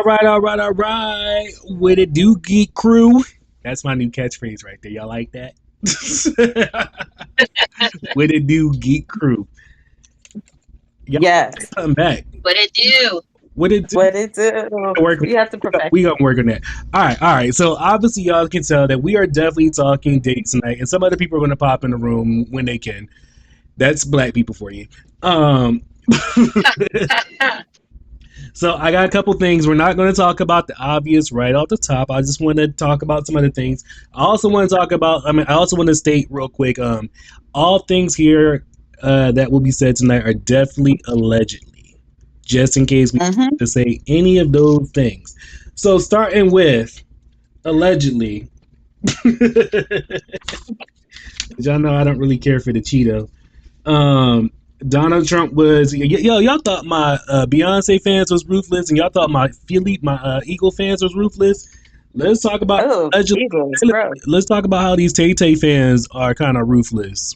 all right. With it do, geek crew. That's my new catchphrase right there. Y'all like that? With it do, geek crew. Y'all Yes. come back. What it do? What it do? What it do? We have to perfect. We gonna work on that. All right. So obviously, y'all can tell that we are definitely talking dates tonight, and some other people are gonna pop in the room when they can. That's black people for you. So I got a couple things. We're not going to talk about the obvious right off the top. I just want to talk about some other things. I also want to talk about. I also want to state real quick. All things here that will be said tonight are definitely allegedly, just in case we have to say any of those things. So starting with allegedly, y'all know I don't really care for the Cheeto. Donald Trump was y'all thought my Beyonce fans was ruthless, and y'all thought my Eagle fans was ruthless. Let's talk about let's talk about how these Tay Tay fans are kind of ruthless.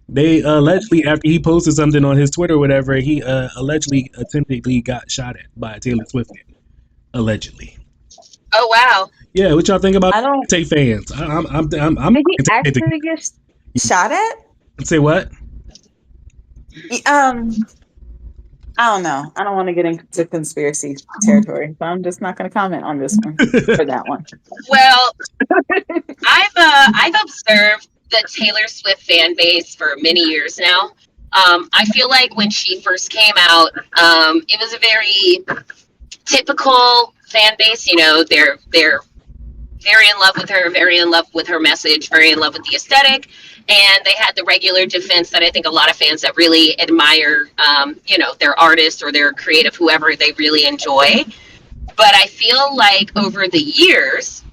They allegedly, after he posted something on his Twitter or whatever, he allegedly attemptedly got shot at by a Taylor Swift fan. Allegedly. Oh wow. Yeah, what y'all think about Tay fans? I'm Did he actually get shot at? Say what? I don't know. I don't want to get into conspiracy territory, so I'm just not going to comment on this one for that one. Well, I've observed the Taylor Swift fan base for many years now. I feel like when she first came out, it was a very typical fan base. You know, they're very in love with her, very in love with her message, very in love with the aesthetic. And they had the regular defense that I think a lot of fans that really admire, their artist or their creative, whoever they really enjoy. But I feel like over the years,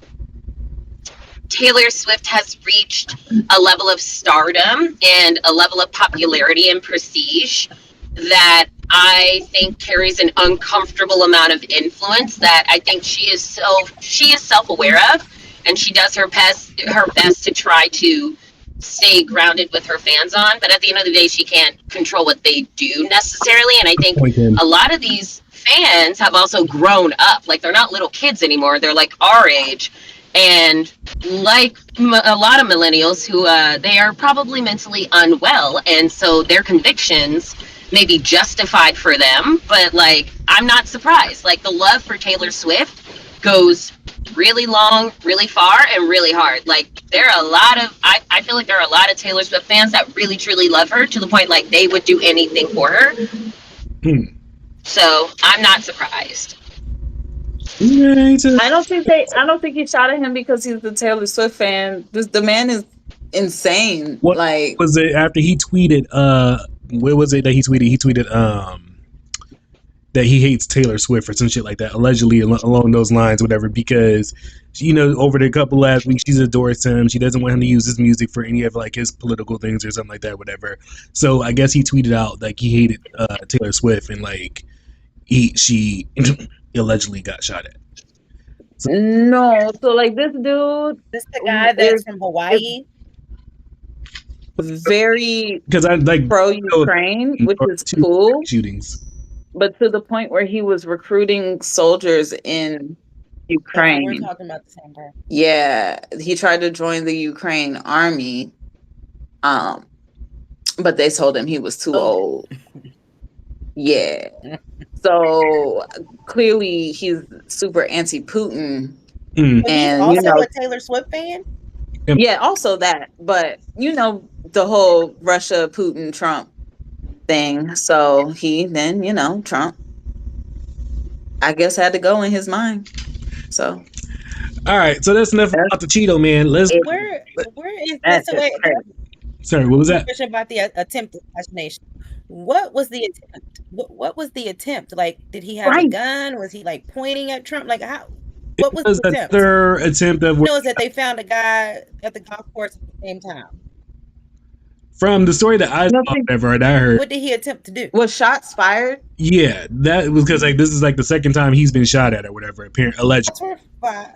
Taylor Swift has reached a level of stardom and a level of popularity and prestige that I think carries an uncomfortable amount of influence that I think she is self-aware of, and she does her best to try to stay grounded with her fans on. But at the end of the day, she can't control what they do necessarily. And I think a lot of these fans have also grown up. Like, they're not little kids anymore. They're like our age. And like a lot of millennials who they are probably mentally unwell. And so their convictions may be justified for them. But like, I'm not surprised. Like, the love for Taylor Swift goes really long, really far, and really hard. Like, there are a lot of I feel like there are a lot of Taylor Swift fans that really truly love her to the point like they would do anything for her. So I'm not surprised. I don't think he shot at him because he's a Taylor Swift fan. The man is insane. What like, was it after he tweeted what was it that he tweeted? He tweeted that he hates Taylor Swift or some shit like that, allegedly along those lines, whatever, because, you know, over the couple last weeks, she's adores him. She doesn't want him to use his music for any of, like, his political things or something like that, whatever. So I guess he tweeted out, like, he hated Taylor Swift, and, like, she allegedly got shot at. So, no, so, like, this dude... This the guy that's from Hawaii? Very because I like pro-Ukraine, which is cool. Shootings. But to the point where he was recruiting soldiers in Ukraine. We're talking about the same person. Yeah, he tried to join the Ukraine army, but they told him he was too old. Yeah. So clearly he's super anti-Putin. And he's also a Taylor Swift fan? Yeah, also that. But, you know, the whole Russia, Putin, Trump thing. So he then, you know, Trump, I guess, had to go in his mind. So, all right. So that's enough about the Cheeto man. Let's. Where is this? Sorry, what was that? Question about the attempted assassination. What was the attempt? What was the attempt? Like, did he have a gun? Was he like pointing at Trump? Like, how? What was the attempt? Their attempt of knows that they found a guy at the golf course at the same time. From the story that I heard, what did he attempt to do? Was shots fired? Yeah, that was because like this is like the second time he's been shot at or whatever. Apparently, allegedly. I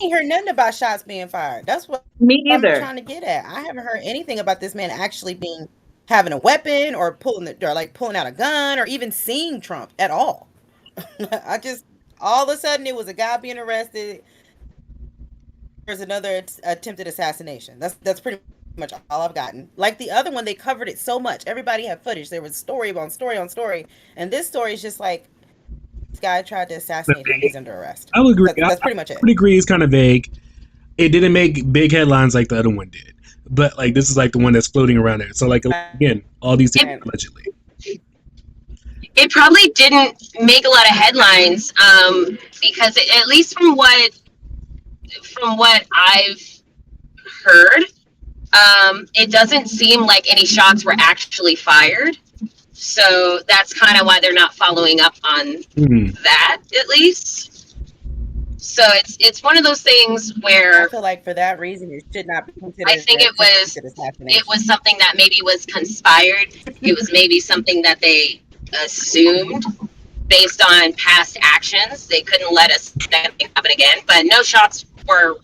ain't heard nothing about shots being fired. That's what me either. I'm trying to get at. I haven't heard anything about this man actually having a weapon or pulling out a gun or even seeing Trump at all. All of a sudden, it was a guy being arrested. There's another attempted assassination. That's pretty much all I've gotten. Like the other one, they covered it so much. Everybody had footage. There was story on story on story, and this story is just like this guy tried to assassinate him. He's under arrest. I would agree. That's pretty much it. I would agree. It's kind of vague. It didn't make big headlines like the other one did, but like this is like the one that's floating around there. So like again, all these things allegedly. It probably didn't make a lot of headlines because at least from what I've heard, it doesn't seem like any shots were actually fired. So that's kind of why they're not following up on that, at least. So it's one of those things where I feel like for that reason it should not be considered. I think it was something that maybe was conspired. It was maybe something that they assumed based on past actions. They couldn't let us that thing happen again, but no shots were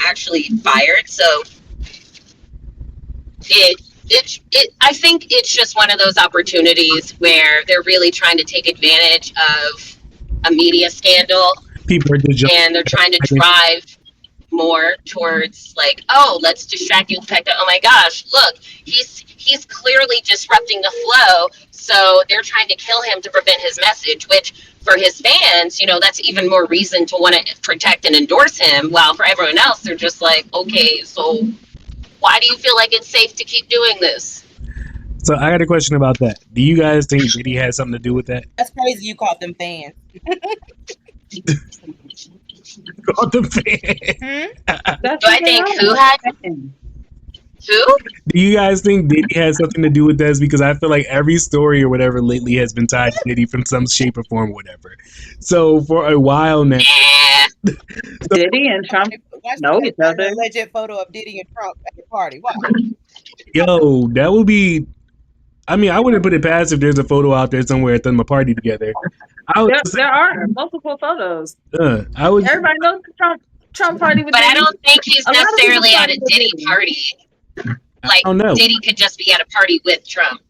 actually fired. So I think it's just one of those opportunities where they're really trying to take advantage of a media scandal. People are and they're trying to drive more towards like, oh, let's distract you with the fact that, oh my gosh, look, he's clearly disrupting the flow. So they're trying to kill him to prevent his message, which for his fans, that's even more reason to want to protect and endorse him. While for everyone else, they're just like, okay, so why do you feel like it's safe to keep doing this? So I got a question about that. Do you guys think Diddy had something to do with that? That's crazy. You called them fans. Called them fans. Do I think who had? Who? Do you guys think Diddy has something to do with this? Because I feel like every story or whatever lately has been tied to Diddy from some shape or form or whatever. So for a while now. Diddy and Trump know each other. A legit photo of Diddy and Trump at the party. Wow. Yo, that would be... I mean, I wouldn't put it past if there's a photo out there somewhere at them a party together. There are multiple photos. Everybody knows the Trump party with But Diddy. I don't think he's necessarily at a Diddy party. Like, Diddy could just be at a party with Trump.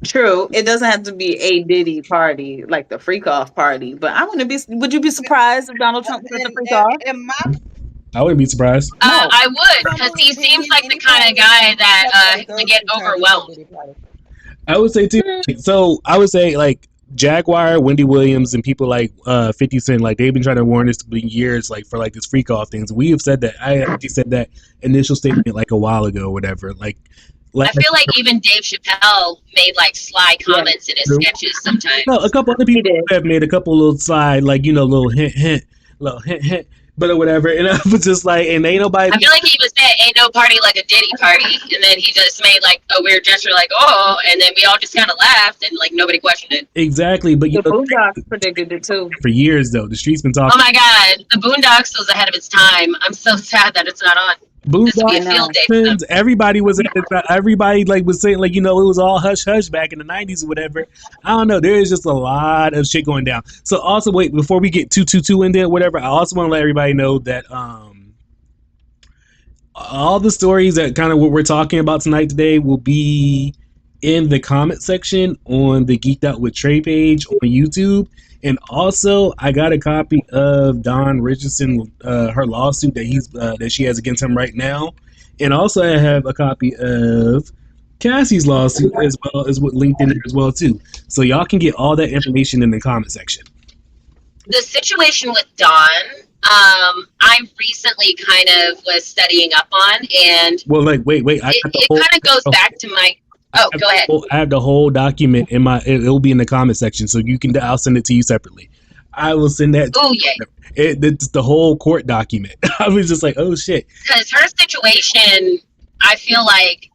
True. It doesn't have to be a Diddy party, like the freak off party. But would you be surprised if Donald Trump was at the freak off? I wouldn't be surprised. I would, because he seems like the kind of guy that to get overwhelmed. I would say too. So I would say like Jaguar, Wendy Williams, and people like 50 Cent, like they've been trying to warn us for years, like for like this freak off things. We have said that. I actually said that initial statement like a while ago, or whatever. Like I feel like even Dave Chappelle made like sly comments in his sketches sometimes. No, a couple other people have made a couple little slide, like little hint, but or whatever. And I was just like, and ain't nobody. I feel like he was saying, "Ain't no party like a Diddy party," and then he just made like a weird gesture, like "oh," and then we all just kind of laughed, and like nobody questioned it. Exactly, but the Boondocks predicted it too. For years, though, the streets been talking. Oh my God, the Boondocks was ahead of its time. I'm so sad that it's not on. Boondocks, everybody was everybody like was saying like it was all hush hush back in the 90s or whatever. I don't know. There is just a lot of shit going down. So also wait, before we get 222 in there, whatever, I also want to let everybody know that all the stories that kind of what we're talking about tonight today will be in the comment section on the Geek'd Out with Trey page on YouTube. And also, I got a copy of Don Richardson, her lawsuit that she has against him right now, and also I have a copy of Cassie's lawsuit as well as what linked in there as well too. So y'all can get all that information in the comment section. The situation with Don, I recently kind of was studying up on, and well, like wait, it kind of goes back to my. Oh, go ahead. I have the whole document in my. It'll be in the comment section, so you can. I'll send it to you separately. I will send that. Oh yeah. It's the whole court document. I was just like, oh shit. Because her situation, I feel like,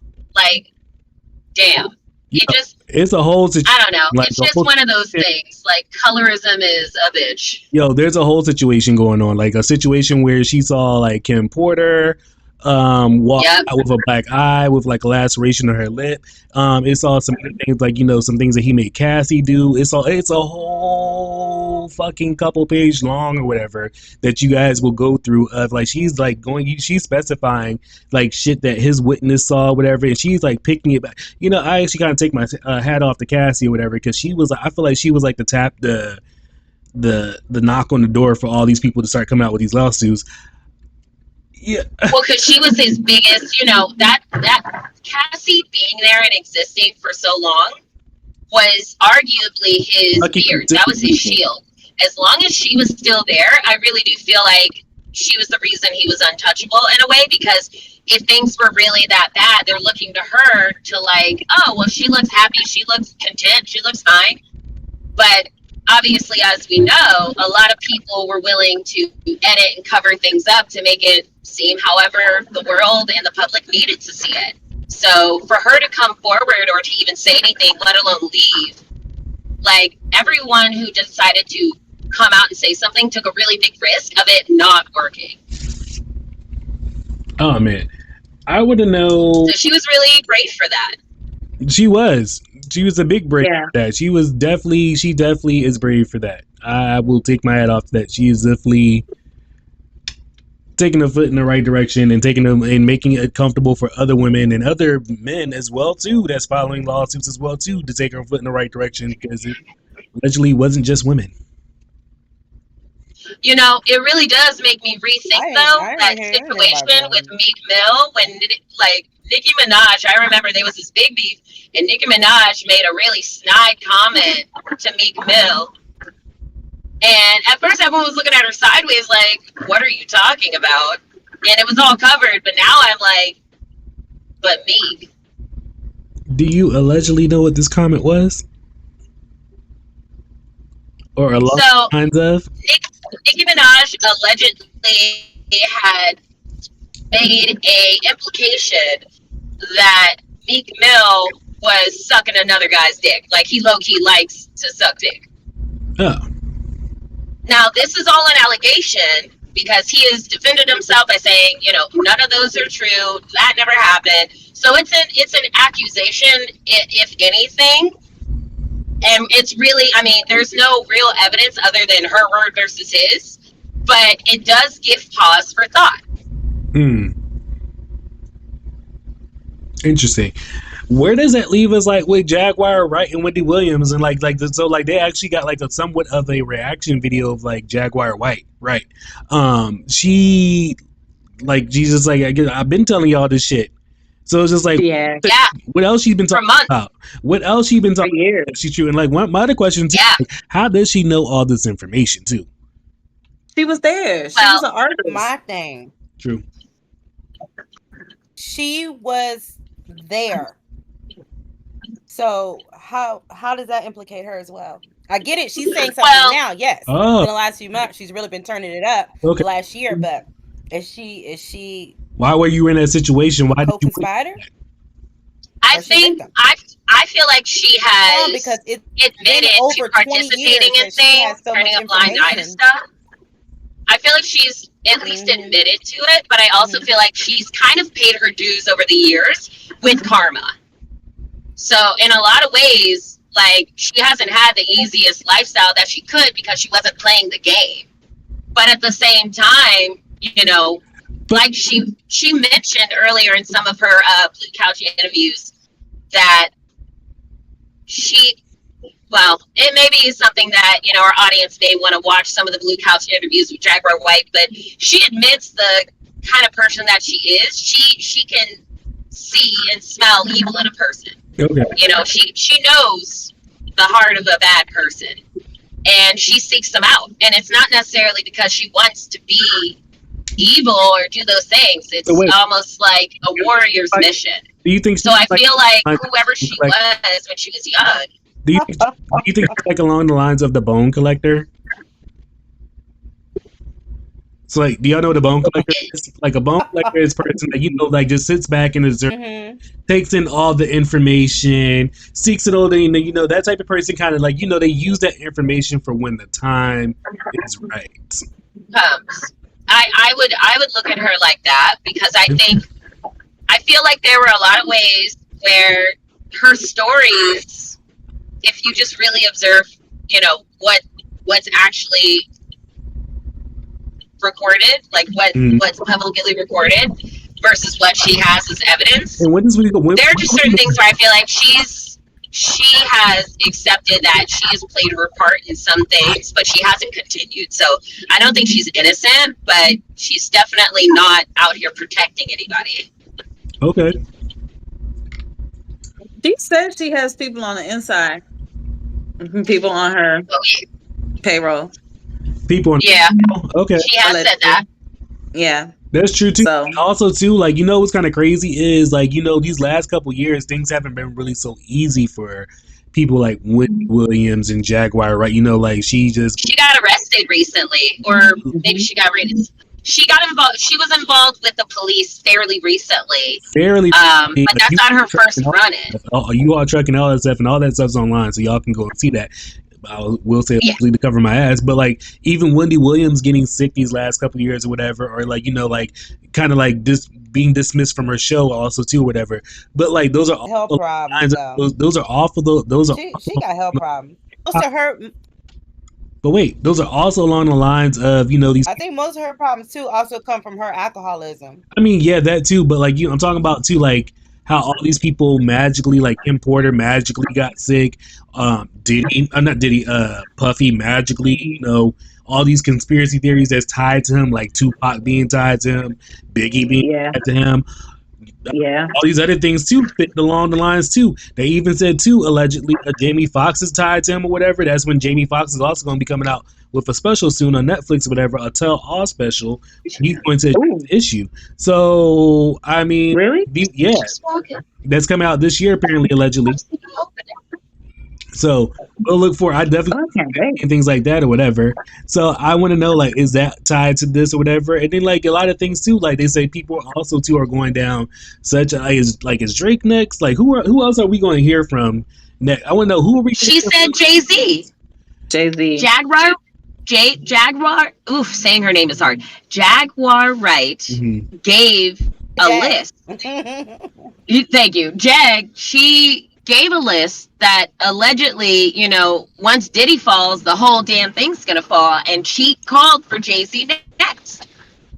damn. It's a whole situation. I don't know. Like, it's just one of those things. Like, colorism is a bitch. Yo, there's a whole situation going on. Like a situation where she saw like Kim Porter walk out with a black eye with like a laceration on her lip. It saw some things like some things that he made Cassie do. It's a whole fucking couple page long or whatever that you guys will go through of like she's specifying like shit that his witness saw, whatever, and she's like picking it back. I actually kind of take my hat off to Cassie or whatever, because I feel like she was like the the knock on the door for all these people to start coming out with these lawsuits. Yeah. Well, because she was his biggest, that Cassie being there and existing for so long was arguably his beard. That was his shield. As long as she was still there, I really do feel like she was the reason he was untouchable in a way, because if things were really that bad, they're looking to her to like, oh, well, she looks happy, she looks content, she looks fine. But obviously, as we know, a lot of people were willing to edit and cover things up to make it seem however the world and the public needed to see it. So for her to come forward or to even say anything, let alone leave, like everyone who decided to come out and say something took a really big risk of it not working. Oh man, I would have known. So she was really great for that. She was a big brave for that. She definitely is brave for that. I will take my hat off to that. She is definitely taking a foot in the right direction and taking them and making it comfortable for other women and other men as well too, that's following lawsuits as well too, to take her foot in the right direction, because it allegedly wasn't just women. It really does make me rethink that situation with Meek Mill when like Nicki Minaj. I remember there was this big beef, and Nicki Minaj made a really snide comment to Meek Mill. And at first, everyone was looking at her sideways, like, "What are you talking about?" And it was all covered. But now I'm like, "But Meek." Do you allegedly know what this comment was, or along the lines of? Nicki Minaj allegedly had made a implication that Meek Mill was sucking another guy's dick. Like, he low-key likes to suck dick. Oh. Now, this is all an allegation because he has defended himself by saying, none of those are true. That never happened. So it's an accusation, if anything. And it's really, there's no real evidence other than her word versus his, but it does give pause for thought. Interesting. Where does that leave us, like, with Jaguar Wright and Wendy Williams, and so they actually got like a somewhat of a reaction video of like Jaguar White, right? She, like, Jesus, like, I've been telling y'all this shit. So it's just like, what else she's been talking about? What else she been talking about? She's true. And like, my other question too, like, how does she know all this information too? She was there. She was an artist. My thing. True. She was there. So how does that implicate her as well? I get it. She's saying something now. Yes. Oh. In the last few months, she's really been turning it up last year. But is she? Why were you in that situation? Why did you? Co-conspirator? I think I feel like she has because admitted to participating in things, turning a blind eye to stuff. I feel like she's at least admitted to it, but I also feel like she's kind of paid her dues over the years with karma. So in a lot of ways, like, she hasn't had the easiest lifestyle that she could because she wasn't playing the game. But at the same time, like she mentioned earlier in some of her Blue Couch interviews that it may be something that, our audience may want to watch some of the Blue Couch interviews with Jaguar White, but she admits the kind of person that she is. She can see and smell evil in a person. Okay. She knows the heart of a bad person, and she seeks them out. And it's not necessarily because she wants to be evil or do those things. It's almost like a warrior's mission. Do you think? So I feel like whoever she was when she was young. Do you think like along the lines of the Bone Collector? So, like, do y'all know what a bone collector is? Like, a bone collector is a person that, like, just sits back and observes, takes in all the information, seeks it all, that type of person, kind of like, they use that information for when the time is right. I would look at her like that, because I feel like there were a lot of ways where her stories, if you just really observe, what's actually recorded, like what's publicly recorded versus what she has as evidence. And there are just certain things where I feel like she's she has accepted that she has played her part in some things, but she hasn't continued. So I don't think she's innocent, but she's definitely not out here protecting anybody. Okay. She said she has people on the inside, people on her payroll. People. Yeah, Okay. she has said that. Yeah. That's true too. So Also too, like, you know what's kind of crazy is, like, you know, these last couple years things haven't been really so easy for people like Wendy Williams and Jaguar, right? You know, like she got arrested recently, or maybe she got raided. She got involved. She was involved with the police fairly recently. But that's not her first run-in. You all trucking all that stuff, and all that stuff's online, so y'all can go and see that. I will say to cover my ass, but like even Wendy Williams getting sick these last couple of years or whatever, or like, you know, like kind of like this being dismissed from her show also too, or whatever. But like those are Health awful problems. those are awful. Those are she got health problems. Most of her, but wait, those are also along the lines of, you know, these. I think most of her problems too also come from her alcoholism. I mean, yeah, that too, but like, you know, I'm talking about too, like how all these people magically, like Kim Porter magically got sick, Puffy magically, you know, all these conspiracy theories that's tied to him, like Tupac being tied to him, Biggie being tied to him. Yeah. All these other things too fit along the lines too. They even said too, allegedly, Jamie Foxx is tied to him or whatever. That's when Jamie Foxx is also going to be coming out with a special soon on Netflix or whatever, a tell all special. He's going to issue. So I mean, really, yeah, that's coming out this year apparently, allegedly. So we'll look for. I definitely and things like that or whatever. So I want to know, like, is that tied to this or whatever? And then like a lot of things too. Like they say people also too are going down such is Drake next. Like who else are we going to hear from next? I want to know who are we. She said Jay-Z. Jaguar. Oof, saying her name is hard. Jaguar Wright gave a list. Thank you, She gave a list that allegedly, you know, once Diddy falls, the whole damn thing's gonna fall, and she called for Jay-Z next.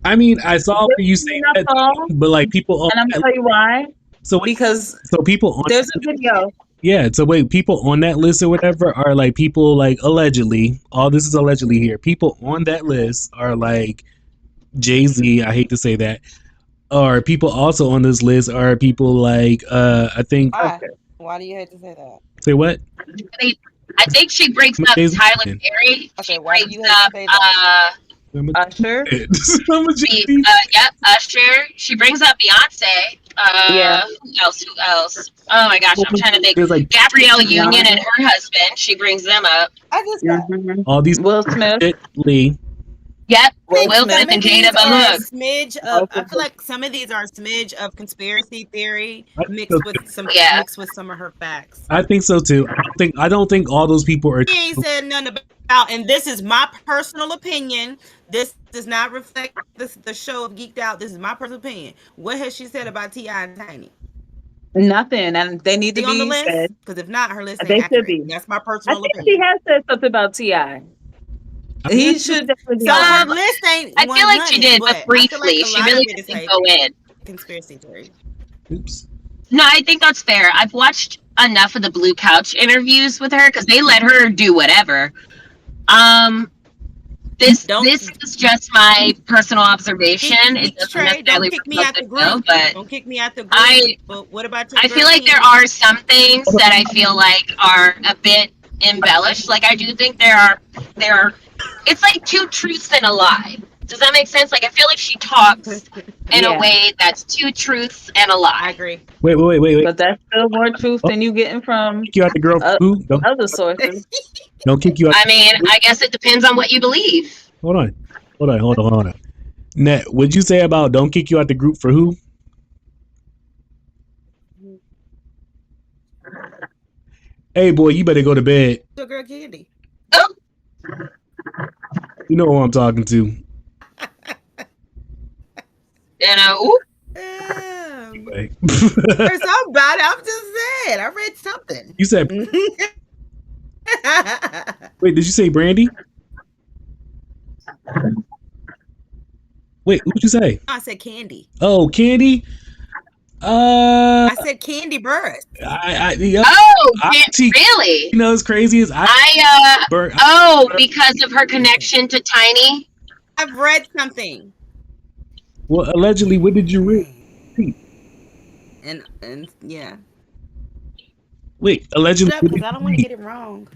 I mean, I saw where you say that, but like people, and I'm gonna tell you why. So people on there's a video. Yeah, so wait, people on that list or whatever are like people like allegedly. All this is allegedly here. People on that list are like Jay-Z. I hate to say that. Or people also on this list are people like I think. Why do you hate to say that? Say what? I think she breaks up Tyler Perry. Okay, why do you hate to say that? Usher. Usher. She brings up Beyonce. Who else? Oh my gosh, I'm trying to think. Like Gabrielle Union and her husband. She brings them up. I just got all these Will Smith. Lee. Yep, Will Smith and Jada Bahook. Smidge of, I feel like some of these are a smidge of conspiracy theory mixed with some of her facts. I think so too. I don't think all those people are. She ain't said nothing about, and this is my personal opinion. This does not reflect the show of Geek'd Out. This is my personal opinion. What has she said about T.I. and Tiny? Nothing, and they need to be on the list because if not, her list ain't accurate. Should be. That's my personal opinion. She has said something about T.I. He should definitely be on her list. I feel like she did, but briefly. She really didn't go in. Conspiracy theory. Oops. No, I think that's fair. I've watched enough of the Blue Couch interviews with her because they let her do whatever. This is just my personal observation. It doesn't necessarily kick me out the group. But don't kick me out the group. But what about your I feel like there are some things that I feel like are a bit embellished. Like I do think there are. It's like two truths and a lie. Does that make sense? Like I feel like she talks in a way that's two truths and a lie. I agree. Wait. But that's still more truth than you getting from kick you out the girl other sources. Don't kick you out. I mean, I guess it depends on what you believe. Hold on. Net, what'd you say about don't kick you out the group for who? Hey boy, you better go to bed. Your girl Candy. Oh. You know who I'm talking to. There's something about it. I'm just saying. I read something. You said. Wait, did you say Brandy? Wait, what'd you say? I said Candy. Oh, Candy. I said Candy Burris. Really? You know, it's crazy as because of her connection to Tiny. I've read something. Well, allegedly, what did you read? And yeah. Wait, allegedly, Because I don't want to get it wrong.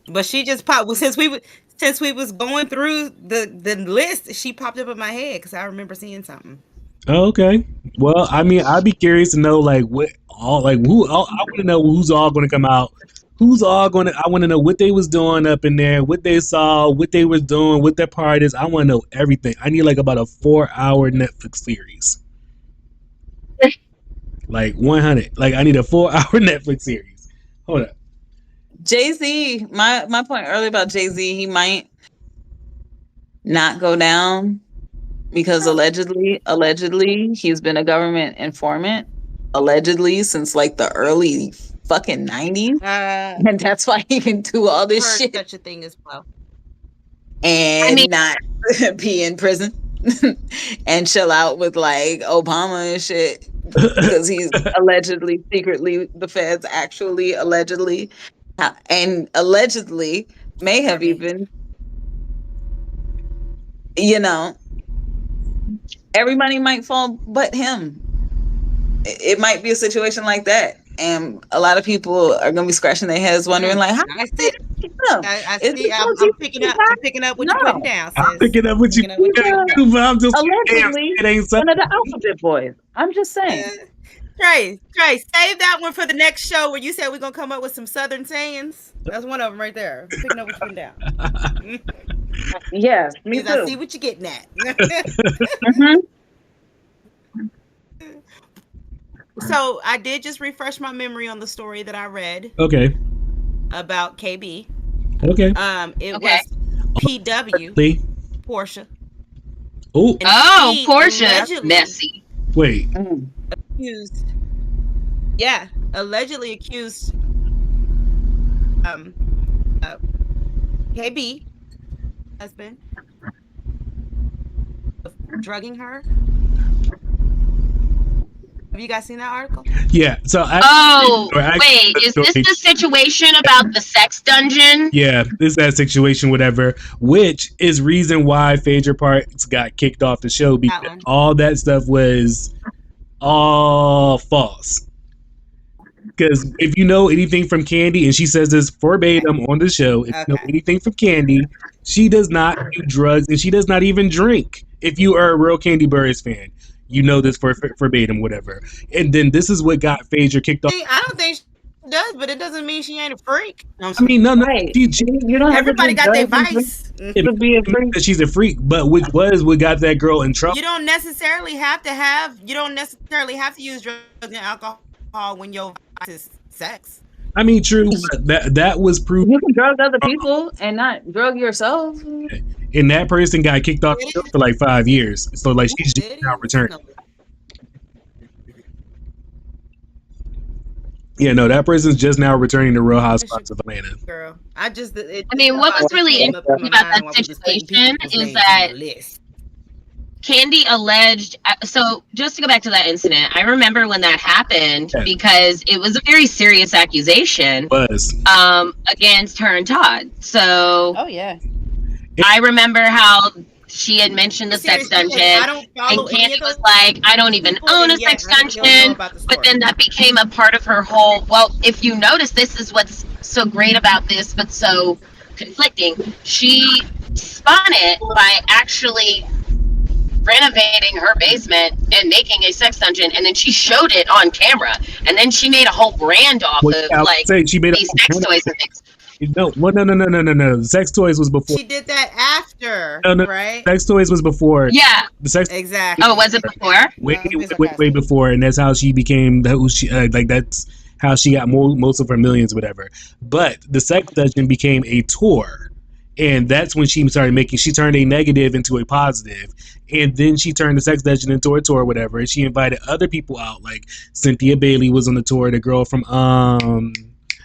But she just popped. Since we was going through the list, she popped up in my head because I remember seeing something. Oh, okay. Well, I mean, I'd be curious to know I want to know who's all going to come out. I want to know what they was doing up in there, what they saw, what they was doing, what their part is. I want to know everything. I need about a 4-hour Netflix series. 100. I need a 4-hour Netflix series. Hold up. Jay-Z, my point earlier about Jay-Z, he might not go down because allegedly he's been a government informant allegedly since the early fucking 90s, and that's why he can do all this shit. Such a thing as well, and not be in prison and chill out with Obama and shit because he's allegedly secretly the feds actually allegedly may have even everybody might fall but him. It might be a situation like that, and a lot of people are gonna be scratching their heads wondering how I see. I'm picking up what you're putting down, sis. I'm picking up what you're putting down, but I'm just allegedly it ain't one of the alphabet boys. I'm just saying. Trey, save that one for the next show where you said we're gonna come up with some Southern sayings. That's one of them right there. Picking up what you're putting down. Yes, me too. I see what you're getting at. So I did just refresh my memory on the story that I read. Okay. About KB. Okay. It was PW. Portia. Portia. Messy. Wait. Accused. Yeah, allegedly accused. KB husband of drugging her. Have you guys seen that article? Yeah. So wait, is this the situation about the sex dungeon? Yeah, this is that situation, whatever, which is reason why Phaedra Parks got kicked off the show because all that stuff was all false. Because if you know anything from Candy, and she says this verbatim on the show, if you know anything from Candy, she does not do drugs and she does not even drink. If you are a real Candy Burris fan, you know this for verbatim, whatever. And then this is what got Phaedra kicked off. I don't think she does, but it doesn't mean she ain't a freak. I mean, no. Right. Everybody got their vice. She's a freak, but which was what got that girl in trouble. You don't necessarily have to use drugs and alcohol when your vice is sex. I mean, true. That was proven. You can drug other people and not drug yourself. And that person got kicked off the show for 5 years. So she's just now returning. Yeah, no, that person's just now returning to Real Housewives of Atlanta. Girl, what was really interesting about that situation is that Candy alleged. So just to go back to that incident, I remember when that happened because it was a very serious accusation. Against her and Todd. So. Oh yeah. I remember how she had mentioned the sex dungeon, and Candy was like, I don't even own a sex dungeon, but then that became a part of her whole, well, if you notice, this is what's so great about this, but so conflicting. She spun it by actually renovating her basement and making a sex dungeon, and then she showed it on camera, and then she made a whole brand off of these sex toys and things. No. The sex toys was before. She did that after, right? Sex toys was before. Yeah. The sex. Exactly. Oh, was it before? Way before, and that's how she became that's how she got most of her millions, whatever. But the sex dungeon became a tour, and that's when she started she turned a negative into a positive, and then she turned the sex dungeon into a tour, whatever. And she invited other people out, like Cynthia Bailey was on the tour, the girl from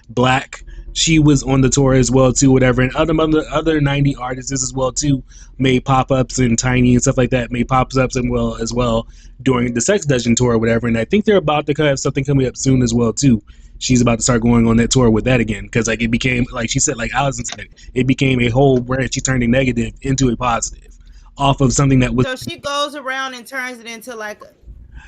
Black. she was on the tour as well too, whatever. And other 90 artists as well too made pop-ups, and Tiny and stuff like that made pop-ups as well during the Sex Dungeon tour or whatever. And I think they're about to have something coming up soon as well too. She's about to start going on that tour with that again, because like it became, like she said, like Allison said, it became a whole branch. She turned a negative into a positive off of something that was. So she goes around and turns it into like.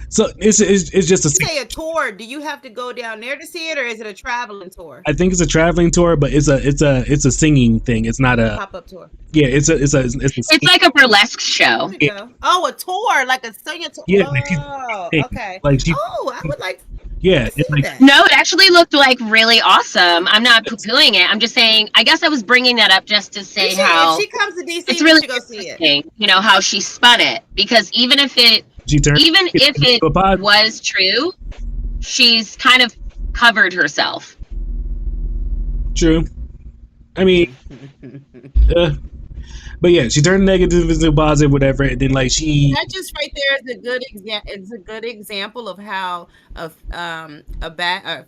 So it's just a. You say a tour. Do you have to go down there to see it, or is it a traveling tour? I think it's a traveling tour, but it's a singing thing. It's not a pop-up tour. Yeah, it's like a burlesque show. Yeah. Oh, a tour, like a singing tour. Yeah, oh, okay. Like I would like. Yeah, it's like that. No, it actually looked like really awesome. I'm not poo-pooing it. I'm just saying. I guess I was bringing that up just to say how if she comes to DC, it's really go see it. You know how she spun it, because even if it was true, she's kind of covered herself. True. I mean, but yeah, she turned negative into positive, whatever, and then like that just right there is a good example. It's a good example of how a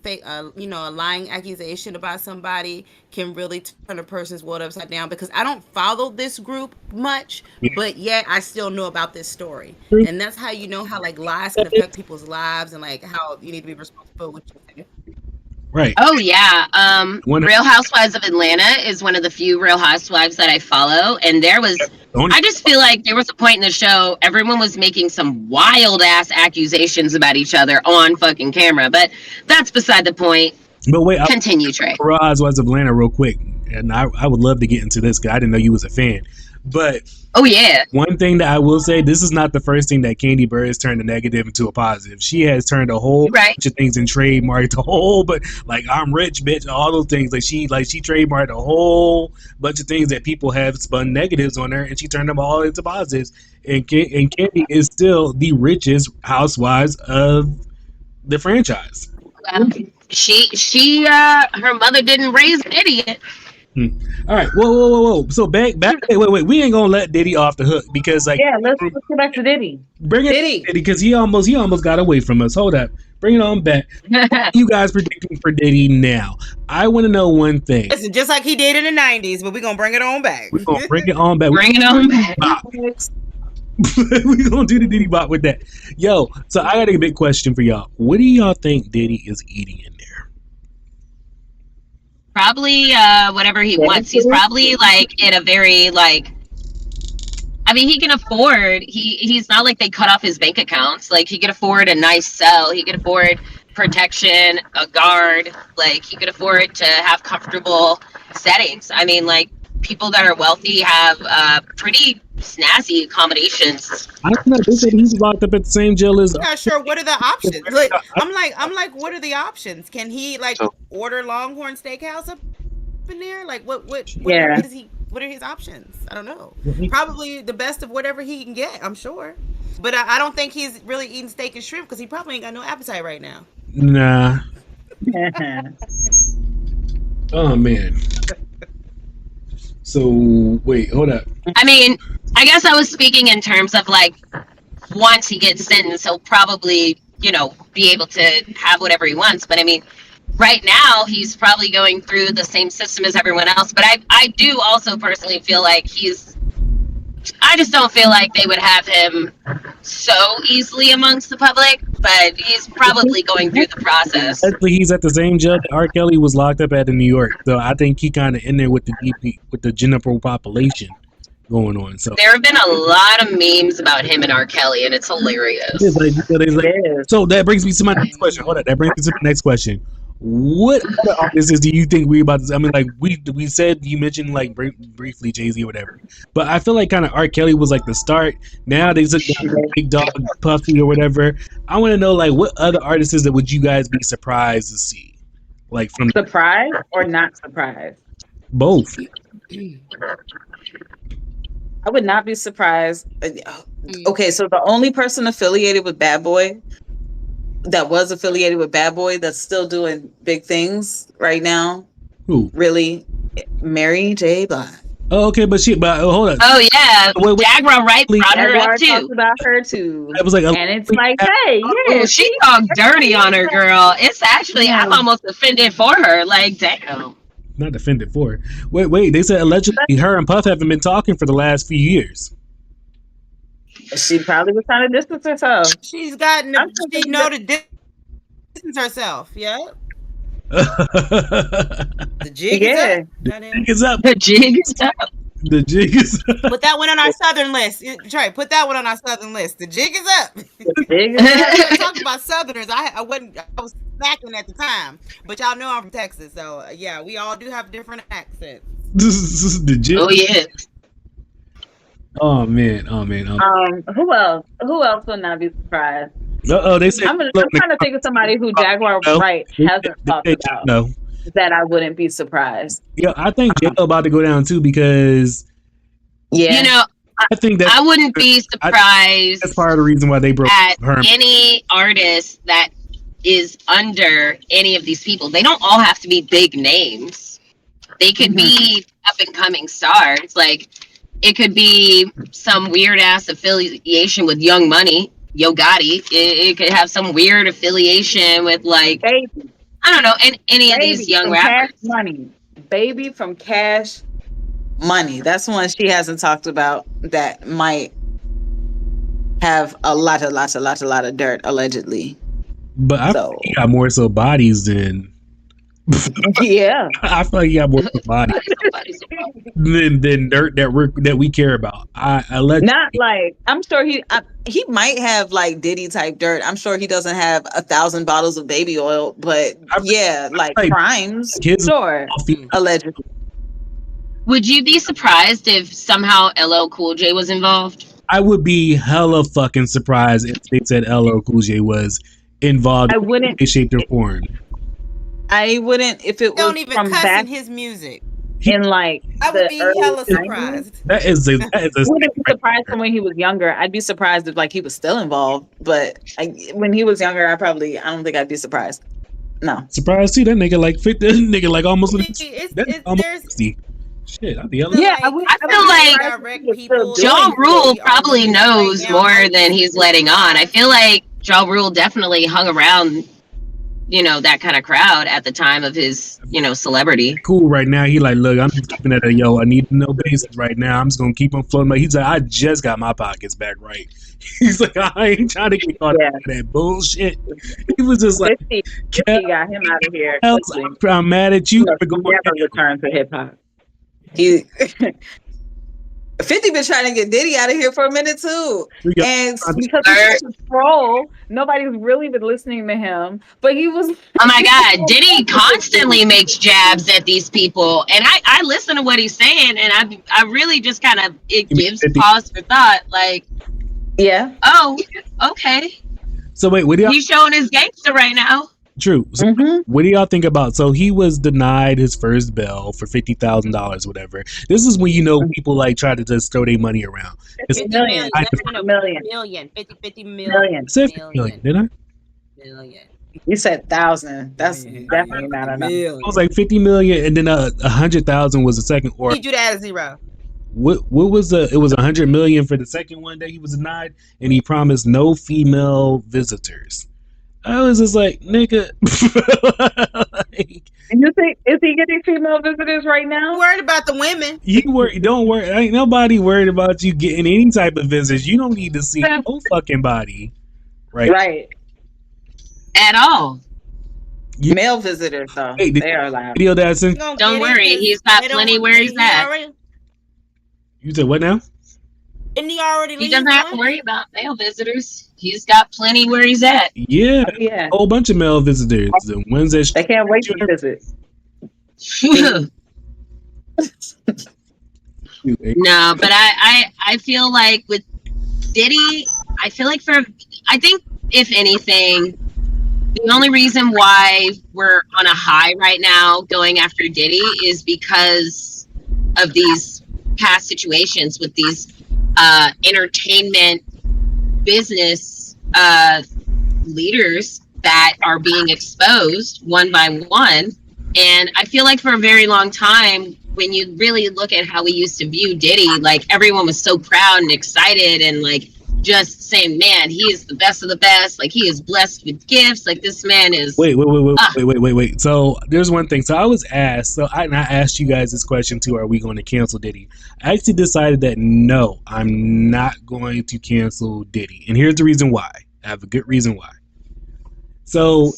fake, a lying accusation about somebody can really turn a person's world upside down. Because I don't follow this group much, but yet I still know about this story, and that's how you know how like lies can affect people's lives, and like how you need to be responsible for what you say. Right. Oh yeah. Real Housewives of Atlanta is one of the few Real Housewives that I follow, and I just feel like there was a point in the show everyone was making some wild ass accusations about each other on fucking camera, but that's beside the point. But wait, continue, Trey. Real Housewives of Atlanta, real quick, and I would love to get into this because I didn't know you was a fan. But oh yeah, one thing that I will say, this is not the first thing that Candy Bird has turned a negative into a positive. She has turned a whole bunch of things and trademarked a whole, but like I'm rich, bitch, all those things. She trademarked a whole bunch of things that people have spun negatives on her, and she turned them all into positives. And Candy is still the richest housewives of the franchise. Well, she her mother didn't raise an idiot. All right, whoa. So back. Wait. We ain't gonna let Diddy off the hook because like let's go back to Diddy. Bring it, Diddy, because he almost got away from us. Hold up, bring it on back. You guys predicting for Diddy now? I want to know one thing. Listen, just like he did in the '90s, but we're gonna bring it on back. We're gonna bring it on back. Bring it on back. We're gonna do the Diddy bop with that. Yo, so I got a big question for y'all. What do y'all think Diddy is eating in there? Probably whatever he wants. He's probably like in a very like. I mean, he can afford. He's not like they cut off his bank accounts. Like he can afford a nice cell. He can afford protection, a guard. Like he could afford to have comfortable settings. I mean, like people that are wealthy have pretty snazzy accommodations. I don't know. They said he's locked up at the same jail as. I'm not sure. What are the options? Like, I'm like, what are the options? Can he like order Longhorn Steakhouse up in there? Like, what is he? What are his options? I don't know. Probably the best of whatever he can get. I'm sure, but I don't think he's really eating steak and shrimp because he probably ain't got no appetite right now. Nah. Oh man. So wait, hold up. I mean, I guess I was speaking in terms of like once he gets sentenced, he'll probably, be able to have whatever he wants. But I mean, right now he's probably going through the same system as everyone else. But I do also personally feel like I just don't feel like they would have him so easily amongst the public, but he's probably going through the process. Actually, he's at the same jail that R. Kelly was locked up at in New York, so I think he kind of in there with the general population going on. So there have been a lot of memes about him and R. Kelly, and it's hilarious. So that brings me to my next question. Hold on, that brings me to my next question. What other artists do you think we about to? I mean, like we said, you mentioned like briefly Jay-Z or whatever, but I feel like kind of R. Kelly was like the start. Now they took Big Dog, Puffy or whatever. I want to know like what other artists that would you guys be surprised to see, like from surprised or not surprised? Both. I would not be surprised. Okay, so the only person affiliated with Bad Boy that's still doing big things right now. Who? Really? Mary J. Blige. Oh, okay, but hold on. Oh yeah, Jaguar Wright brought her up too. Talked about her too. It was like, and it's like, hey, yeah, she talked dirty on her, girl. It's actually, I'm almost offended for her. Like, damn. not defended for. Wait. They said allegedly her and Puff haven't been talking for the last few years. She probably was trying to distance herself. She's gotten I'm she thinking know to distance herself. Yeah. The jig is Yeah. up. Goddamn. It's up. The jig is up. The jig is up. Put that one on our southern list. Trey, put that one on our southern list. The jig is up. Big Talking about Southerners, I was smacking at the time, but y'all know I'm from Texas, so yeah, we all do have different accents. The jig. Oh yeah. Oh man. Who else? Who else would not be surprised? They said I'm trying to think of somebody who Jaguar Wright hasn't talked about. No. That I wouldn't be surprised. Yeah, I think J-Lo about to go down too because Yeah. You know, I think that I wouldn't be surprised that's part of the reason why they broke at her. any artist that is under any of these people. They don't all have to be big names. They could be up and coming stars. Like it could be some weird ass affiliation with Young Money, Yo Gotti. It could have some weird affiliation with like Baby. I don't know, any of these young from rappers. Cash Money. Baby from Cash Money. That's one she hasn't talked about that might have a lot of dirt allegedly. But I feel like he got more so bodies than Yeah. I feel like he got more so bodies than dirt that we care about. I let Not like I'm sure he might have like Diddy type dirt. I'm sure he doesn't have 1,000 bottles of baby oil, but yeah, like crimes, kids sure, allegedly. Would you be surprised if somehow LL Cool J was involved? I would be hella fucking surprised if they said LL Cool J was involved. I wouldn't. In any shape or form. I wouldn't if it Don't was even from cuss back in his music. in like I would be hella surprised. That is I wouldn't be surprised from when he was younger. I'd be surprised if like he was still involved, but when he was younger, I don't think I'd be surprised. No. Surprised too. That nigga like 50. That nigga like almost. It's almost there's 60. Shit, I'd be hella. Yeah, I feel like Ja Rule probably knows more than he's letting on. I feel like Ja Rule definitely hung around, you know, that kind of crowd at the time of his, you know, celebrity. Cool right now. He like, look, I'm just keeping at a I need to know basis right now. I'm just gonna keep on floating. He's like, I just got my pockets back right. He's like, I ain't trying to get caught up in that bullshit. He was just like, 50 got him out of here. I'm mad at you for going. Never return to hip hop. He 50 been trying to get Diddy out of here for a minute too, and because he's such a troll, nobody's really been listening to him. But he was. Oh my God, Diddy constantly makes jabs at these people, and I listen to what he's saying, and I really just kind of it gives pause for thought. Like, yeah, oh, okay. So wait, what do y'all? He's showing his gangster right now. True. So what do y'all think about? So he was denied his first bail for $50,000, whatever. This is when people like try to just throw their money around. It's 50 million. Million. 50 million. I said 50 million, did I? Million. You said 1,000. That's definitely not enough. It was like 50 million, and then 100,000 was the second. Or Need you to add a zero. What was the? It was 100 million for the second one that he was denied, and he promised no female visitors. I was just like, nigga. And you think is he getting female visitors right now? I'm worried about the women. Don't worry. Ain't nobody worried about you getting any type of visitors. You don't need to see no fucking body, right? Right. At all. Male visitors though, they are allowed. Video that I sent. Don't worry, he's got plenty where he's at. You said what now? Isn't he already? He doesn't have to worry about male visitors. He's got plenty where he's at. Yeah, a whole bunch of male visitors. The ones that they can't wait to visit. No, but I feel like with Diddy, I think if anything, the only reason why we're on a high right now going after Diddy is because of these past situations with these entertainment business leaders that are being exposed one by one. And I feel like for a very long time, when you really look at how we used to view Diddy, like everyone was so proud and excited and like just saying, man, he is the best of the best. Like, he is blessed with gifts. Like, this man is. Wait. So there's one thing. So I was asked. And I asked you guys this question too. Are we going to cancel Diddy? I actually decided that no, I'm not going to cancel Diddy, and here's the reason why. I have a good reason why. So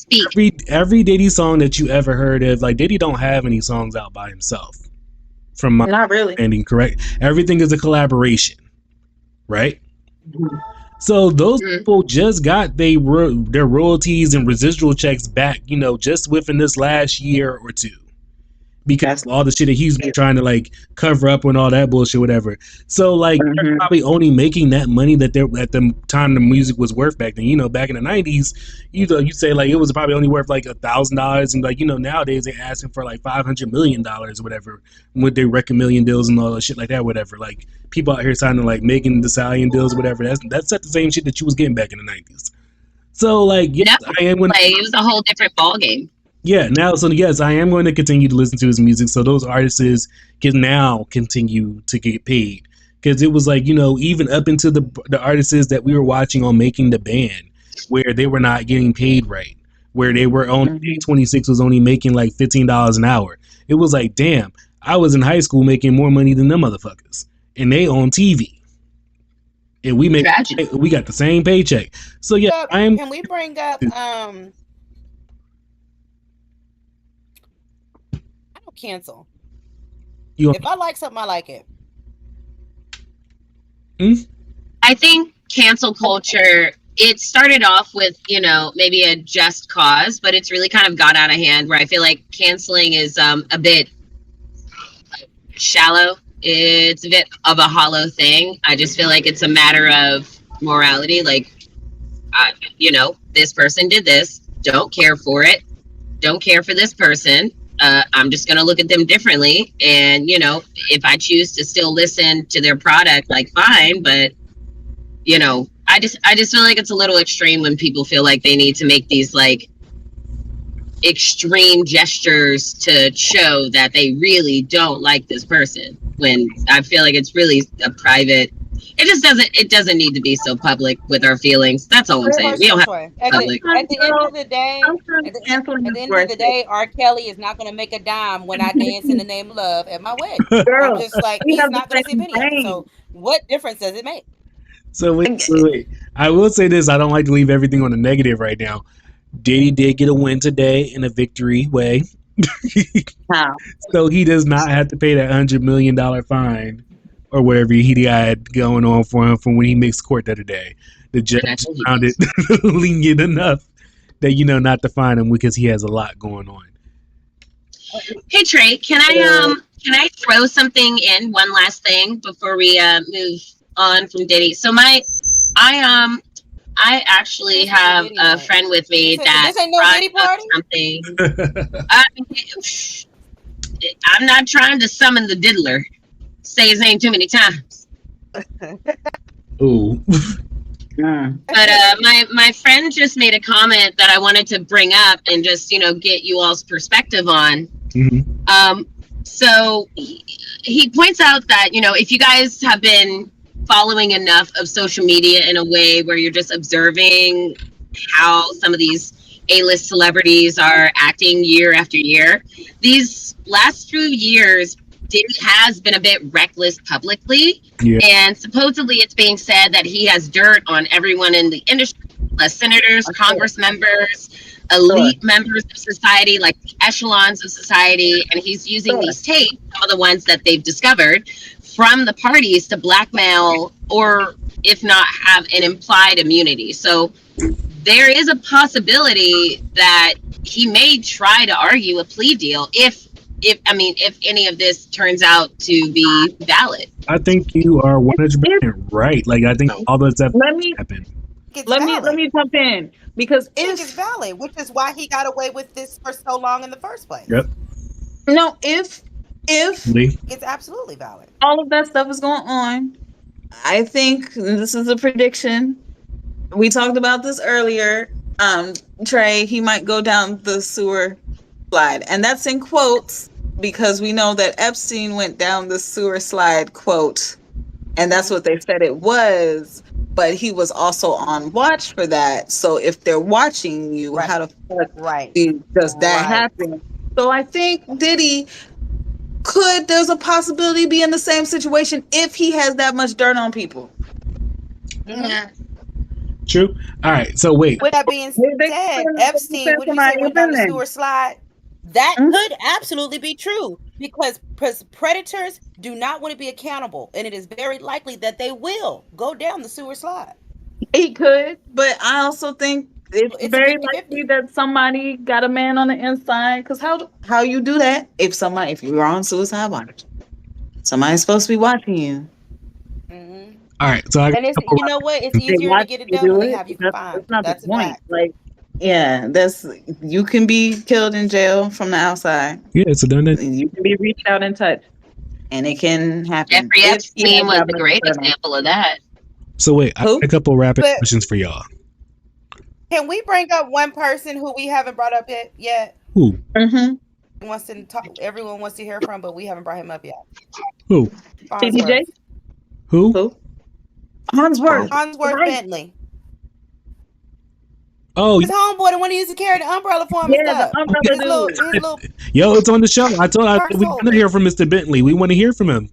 every Diddy song that you ever heard of, like Diddy don't have any songs out by himself. From my Not really. understanding, correct? Everything is a collaboration, right? Mm-hmm. So those people just got their royalties and residual checks back, just within this last year or two, because of all the shit that he's been trying to like cover up and all that bullshit, whatever. So like they're probably only making that money that they're at the time the music was worth back then. Back in the 90s, you say like it was probably only worth like $1,000, and like nowadays they're asking for like $500 million or whatever with their record million deals and all that shit like that, whatever. Like people out here signing like Megan Thee Stallion deals, whatever. That's not the same shit that you was getting back in the 90s. So like yes, I am going. It was a whole different ball game. Yeah, yes, I am going to continue to listen to his music, so those artists can now continue to get paid. Because it was like, even up into the artists that we were watching on Making the Band, where they were not getting paid right, where they were only, 26 was only making like $15 an hour. It was like, damn, I was in high school making more money than them motherfuckers, and they on TV. And we got the same paycheck. So yeah, Can we bring up cancel. If I like something, I like it. I think cancel culture, it started off with, maybe a just cause, but it's really kind of got out of hand, where I feel like canceling is a bit shallow. It's a bit of a hollow thing. I just feel like it's a matter of morality. Like, this person did this. Don't care for it. Don't care for this person. I'm just going to look at them differently. And, if I choose to still listen to their product, like, fine. But, I just feel like it's a little extreme when people feel like they need to make these, like, extreme gestures to show that they really don't like this person. When I feel like it's really a private... It doesn't need to be so public with our feelings. That's all I'm saying. We don't have public. At the end of the day, R. Kelly is not going to make a dime when I dance in the name of love at my wedding. I'm just like, he's not going to see a penny of it. So what difference does it make? So wait. I will say this. I don't like to leave everything on the negative right now. Diddy did get a win today in a victory way. Wow. So he does not have to pay that $100 million fine or whatever he had going on for him from when he mixed court the other day. The judge found it lenient enough that, not to fine him because he has a lot going on. Hey Trey, can I throw something in, one last thing before we move on from Diddy? So I actually have a friend with me that something. I'm not trying to summon the diddler. Say his name too many times. Ooh. But my friend just made a comment that I wanted to bring up and just get you all's perspective on. So he points out that if you guys have been following enough of social media in a way where you're just observing how some of these A-list celebrities are acting year after year, these last few years Diddy has been a bit reckless publicly, and supposedly it's being said that he has dirt on everyone in the industry, senators, Congress members, elite members of society, like the echelons of society, and he's using these tapes, some of the ones that they've discovered, from the parties to blackmail or, if not, have an implied immunity. So there is a possibility that he may try to argue a plea deal if any of this turns out to be valid. I think you are 100% right. Like, I think all those have happened. Let me jump in, because it's valid, which is why he got away with this for so long in the first place. Yep. No, if it's absolutely valid, all of that stuff is going on, I think this is a prediction. We talked about this earlier. Trey, he might go down the sewer slide, and that's in quotes because we know that Epstein went down the sewer slide, quote, and that's what they said it was. but he was also on watch for that. So if they're watching you, Right. how the fuck Right. does that Right. happen? So I think Diddy there's a possibility be in the same situation if he has that much dirt on people. Mhm. True. All right. So wait. With that being said, Epstein, what did you say, went down the sewer slide? That could absolutely be true because predators do not want to be accountable, and it is very likely that they will go down the sewer slide. He could, but I also think it's It's a very 50-50. likely that somebody got a man on the inside. Because how you do that if you're on suicide watch, somebody's supposed to be watching you. Mm-hmm. All right. So I got And it's, a couple you know what? It's They easier to watch get it you done do when they it. have you That's confined. not the That's a point. fact. Like, yeah, you can be killed in jail from the outside. Yeah. So then You can be reached out and touched, and it can happen Jeffrey if he Epstein has was that a much great dirt on. example of that. So wait, I got Who? a couple rapid But questions for y'all. can we bring up one person who we haven't brought up yet? Who? Wants to talk. Everyone wants to hear from, but we haven't brought him up yet. Who? TDJ? Who? Who? Hansworth. Hansworth Right. Bentley. Oh, His homeboy, the one who used to carry the umbrella for him and Yeah, the stuff. umbrella dude. His little yo, it's on the show. I told purse we want to holder. hear from Mr. Bentley. We want to hear from him.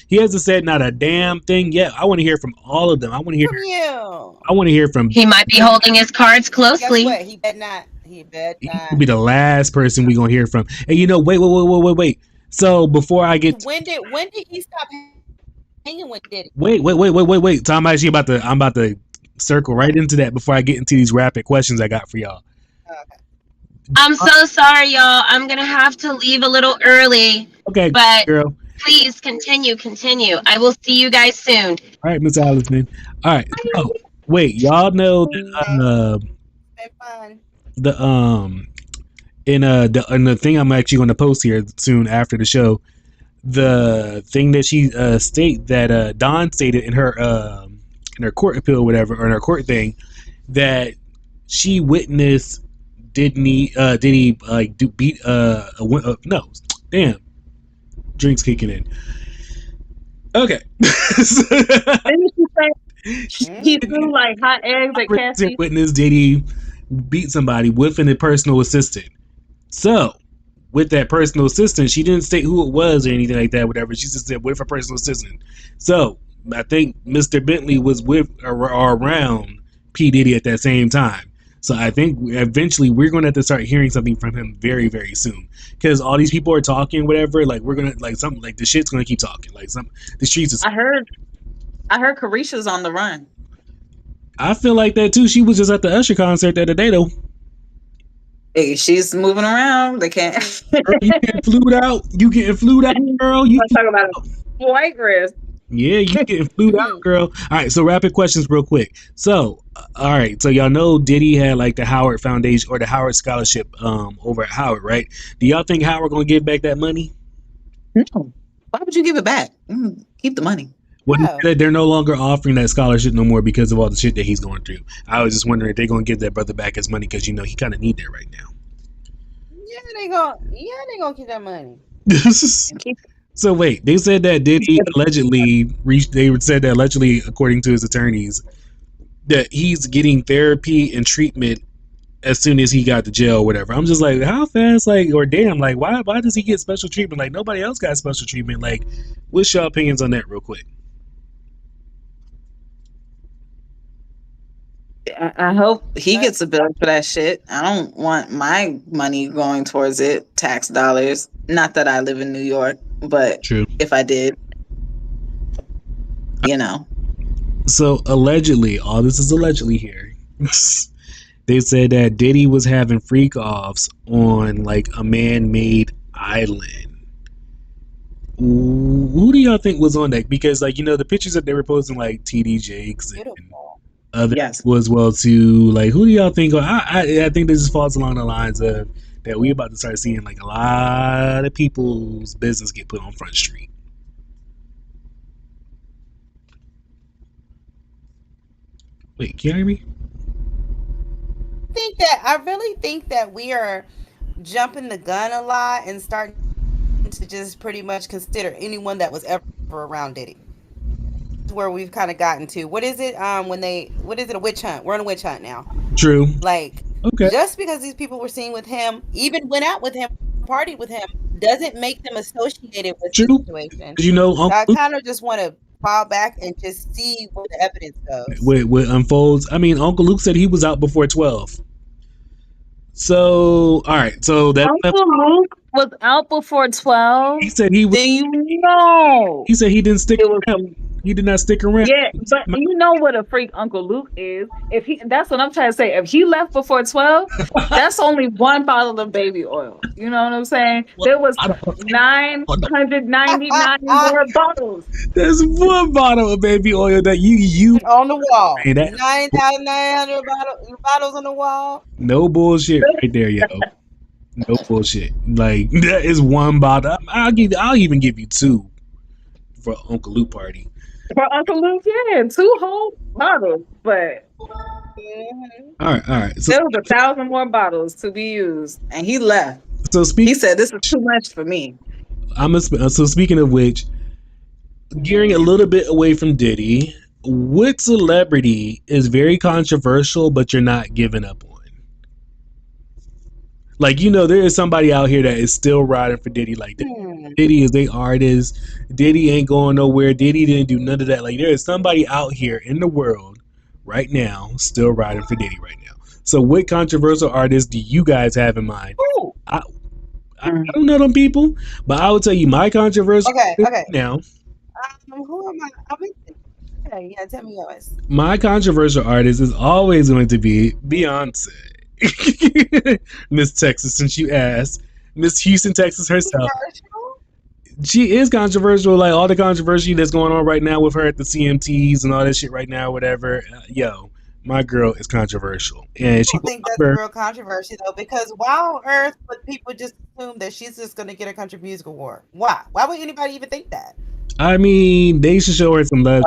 He hasn't said not a damn thing yet. I want to hear from all of them. I want to hear From you. I want to hear from. He might be holding his cards Guess closely. what? He bet not. He bet He not. will be the last person we gonna hear from. And wait. So before I get When did he stop hanging with Diddy? wait. So I'm about to circle right into that before I get into these rapid questions I got for y'all. Okay. I'm so sorry, y'all. I'm gonna have to leave a little early, Okay, but girl. please continue. I will see you guys soon. All right, Miss Allison. All right. So wait, y'all know that Been fun. the in the thing I'm actually going to post here soon after the show, the thing that she state that Dawn stated in her court appeal or whatever, or in her court thing, that she witnessed did he like do beat no, damn, drinks kicking in. Okay. Didn't she say he threw like hot eggs at Cassie? Witness did he beat somebody with an personal assistant. So with that personal assistant, she didn't state who it was or anything like that, whatever. She just said with her personal assistant. So I think Mr. Bentley was with or around P. Diddy at that same time. So I think eventually we're going to have to start hearing something from him very, very soon, because all these people are talking, whatever. Like we're gonna like something like the shit's gonna keep talking. Like the streets is. I heard Carisha's on the run. I feel like that too. She was just at the Usher concert the other day though. Hey, she's moving around. They can't. Girl, you getting flued out? You getting flued out, girl? You talk about white risk. Yeah, you getting flued out, girl. All right, so rapid questions real quick. So, all right, so y'all know Diddy had like the Howard Foundation or the Howard Scholarship over at Howard, right? Do y'all think Howard gonna give back that money? No. Why would you give it back? Keep the money. Well, they're no longer offering that scholarship no more because of all the shit that he's going through. I was just wondering if they're gonna give that brother back his money, because he kind of need that right now. Yeah, they gonna keep that money. So wait, they said that Diddy allegedly reached. They said that allegedly, according to his attorneys, that he's getting therapy and treatment as soon as he got to jail or whatever. I'm just like, how fast? Like, or damn, like, why does he get special treatment? Like, nobody else got special treatment. Like, what's your opinions on that, real quick? I hope he gets a bill for that shit. I don't want my money going towards it, tax dollars. Not that I live in New York, but true. If I did, So allegedly, all this is allegedly here. They said that Diddy was having freak offs on like a man-made island. Who do y'all think was on that? Because like the pictures that they were posting, like TD Jakes and others was well too. Like, who do y'all think? I think this just falls along the lines of that we about to start seeing like a lot of people's business get put on Front Street. Wait, can you hear me? I really think that we are jumping the gun a lot and starting to just pretty much consider anyone that was ever around Diddy. where we've kind of gotten to. What is it? What is it? A witch hunt? We're on a witch hunt now. True. Like, Okay. just because these people were seen with him, even went out with him, partied with him, doesn't make them associated with the True. situation. 'Cause you know, So I Uncle kind of just want to fall back and just see where the evidence goes. what unfolds. I mean, Uncle Luke said he was out before 12. So, all right. So that Uncle Luke was out before 12. he said he was. Then you know He said he didn't stick it was around. He did not stick around. yeah, but you know what a freak Uncle Luke is. If he, that's what I'm trying to say. If he left before 12, that's only one bottle of baby oil. You know what I'm saying? There was 999 more bottles. There's one bottle of baby oil that you On the wall. Hey, that- 9,900 bottles on the wall. no bullshit right there, yo. No bullshit. Like that is one bottle. I'll even give you two for Uncle Luke party. For Uncle Luke, yeah, 2 whole bottles. But All right. So there was 1,000 more bottles to be used, and he left. so He speak. said, "This is too much for me." So speaking of which, gearing a little bit away from Diddy, what celebrity is very controversial but you're not giving up on? Like, you know, there is somebody out here that is still riding for Diddy. Like, Diddy is a artist. Diddy ain't going nowhere. Diddy didn't do none of that. Like, there is somebody out here in the world right now still riding for Diddy right now. So what controversial artists do you guys have in mind? I don't know them people, but I will tell you my controversial Okay. now. Who am I? Okay, yeah, tell me yours. My controversial artist is always going to be Beyonce. Miss Texas, since you asked. Miss Houston, Texas herself. She is controversial, like all the controversy that's going on right now with her at the CMTs and all that shit right now, whatever. Yo, my girl is controversial. And she I don't think that's a real controversy though, because why on earth would people just assume that she's just going to get a country music award? Why? Why would anybody even think that? I mean, they should show her some love.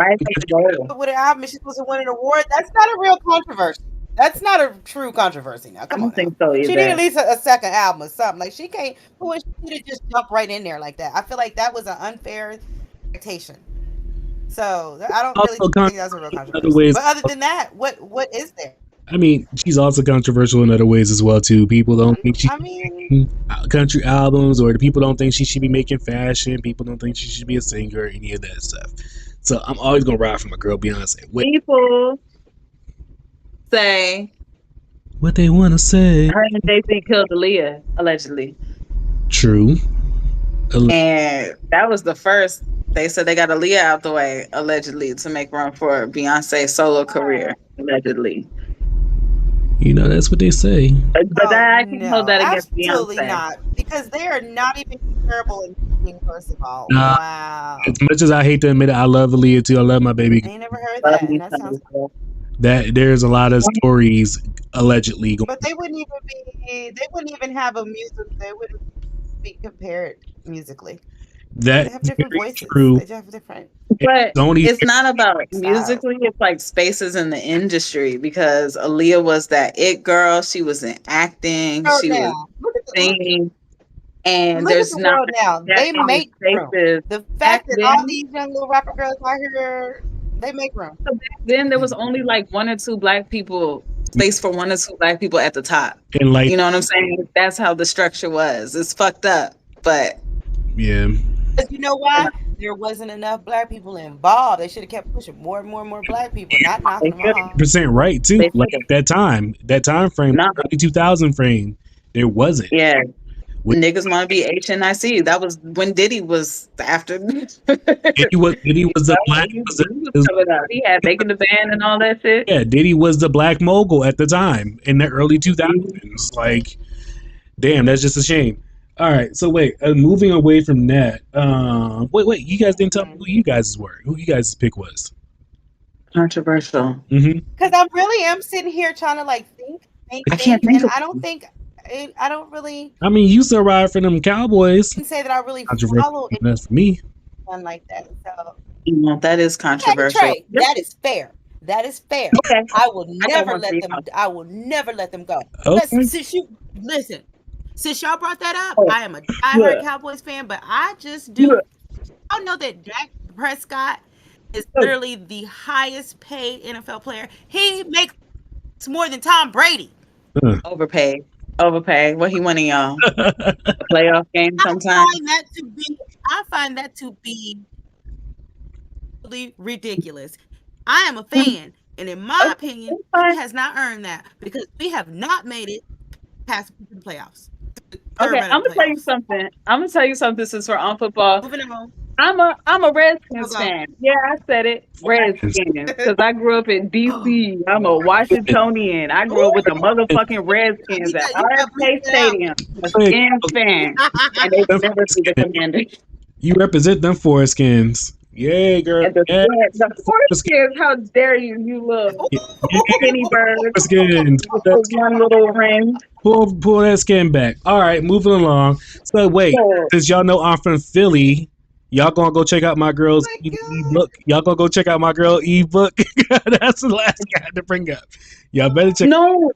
With an album, she's supposed to win an award. That's not a real controversy. That's not a true controversy now. Come on. I don't think so either. She need at least a second album or something. Like, she can't. Who is she to just jump right in there like that? I feel like that was an unfair expectation. So I don't really think that's a real controversy. But other than that, what is there? I mean, she's also controversial in other ways as well too. People don't think she country albums, or the people don't think she should be making fashion. People don't think she should be a singer, or any of that stuff. So I'm always gonna ride for my girl Beyonce. People say what they want to say. Her and Jay-Z killed Aaliyah, allegedly. True. And that was the first. They said they got Aaliyah out the way, allegedly, to make room for Beyonce's solo career, allegedly. You know, that's what they say. But I can hold that against absolutely Beyonce. Not, because they are not even comparable in singing, first of all. Wow. As much as I hate to admit it, I love Aaliyah too. I love my baby. I ain't never heard that. And that sounds cool. That there's a lot of stories allegedly going. But they wouldn't even have a music. They wouldn't be compared musically. That they have different voices. True. They have different. But it's not about musically. It's like spaces in the industry, because Aaliyah was that it girl. She was in acting. She was singing. And look there's at the not world now. They make room. The fact that all these young little rapper girls out here, they make room. So back then there was only like 1 or 2 black people, space for 1 or 2 black people at the top. And like, you know what I'm saying? That's how the structure was. It's fucked up, but yeah. But you know why? There wasn't enough black people involved. They should have kept pushing more and more black people, not knocking them off. % right too. Like that time frame, early 2000 frame, there wasn't. Yeah. Niggas want to be HNIC. That was when Diddy was after. Diddy was the black. He had Making the Band and all that shit. Yeah, Diddy was the black mogul at the time in the early 2000s. Like, damn, that's just a shame. All right, so wait, moving away from that. Wait, you guys didn't tell me who you guys were. Who you guys' pick was? Controversial. Because I really am sitting here trying to like think. I can't think. And I don't really. I mean, you still ride for them Cowboys. I can say that I really follow it. That's for me. One like that. So. That is controversial. Trey, that is fair. That is fair. Okay. I will never let them. I will never let them go. Okay. Since y'all brought that up, I am a diehard Cowboys fan, but I just do. I know that Dak Prescott is literally the highest paid NFL player. He makes more than Tom Brady. Overpaid. What he winning, y'all? A playoff game sometime. I find that to be ridiculous. I am a fan, and in my opinion, he has not earned that because we have not made it past the playoffs. Okay, I'm gonna tell you something. Since we're on football. Moving on. I'm a Redskins fan. Yeah, I said it. Redskins. Because I grew up in DC. I'm a Washingtonian. I grew up with the motherfucking Redskins at RFK Stadium. A Skins fan. And they never see the Commanders. You represent them Foreskins. Yeah, girl. And the Foreskins, how dare you? You look skinny bird. Foreskins. One little ring. Pull that skin back. All right, moving along. So wait, since y'all know I'm from Philly, y'all gonna go check out my girl's ebook. Y'all gonna go check out my girl ebook. That's the last guy to bring up. Y'all better check. No,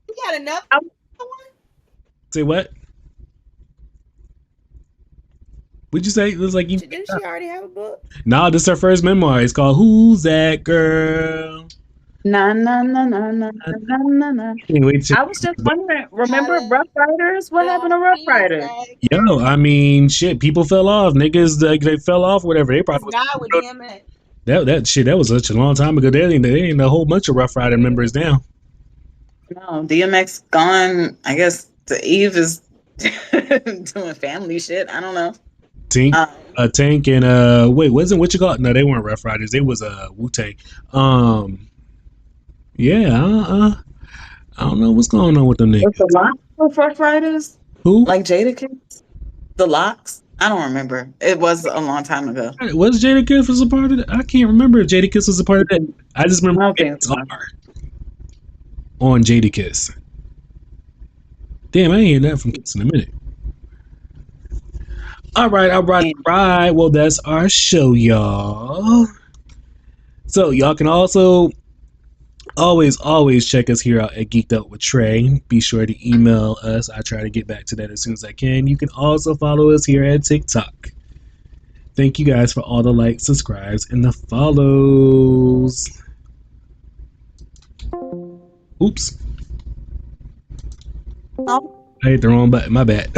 you got enough. Say what? What'd you say? It was like you. Didn't she already have a book? Nah, this is her first memoir. It's called "Who's That Girl." Na. Anyway, I was just wondering. Remember Rough Riders? What happened to Rough Riders? Yo, I mean, shit. People fell off. Niggas, they fell off. Whatever. They probably not with DMX. That shit. That was such a long time ago. There ain't a whole bunch of Rough Rider members now. No, DMX gone. I guess the Eve is doing family shit. I don't know. Tank and wait, wasn't what you call it? No, they weren't Rough Riders. They was Wu-Tang. Yeah, I don't know what's going on with them niggas. Was the Locks with Rough Riders? Who? Like Jadakiss? The Locks? I don't remember. It was a long time ago. Was Jadakiss was a part of that? I can't remember if Jadakiss was a part of that. I just remember on Jadakiss. Damn, I ain't heard that from Kiss in a minute. All right. Well, that's our show, y'all. So y'all can also always check us here out at Geek'd Out with Trey. Be sure to email us. I try to get back to that as soon as I can. You can also follow us here at TikTok. Thank you guys for all the likes, subscribes, and the follows. Oops. I hit the wrong button. My bad.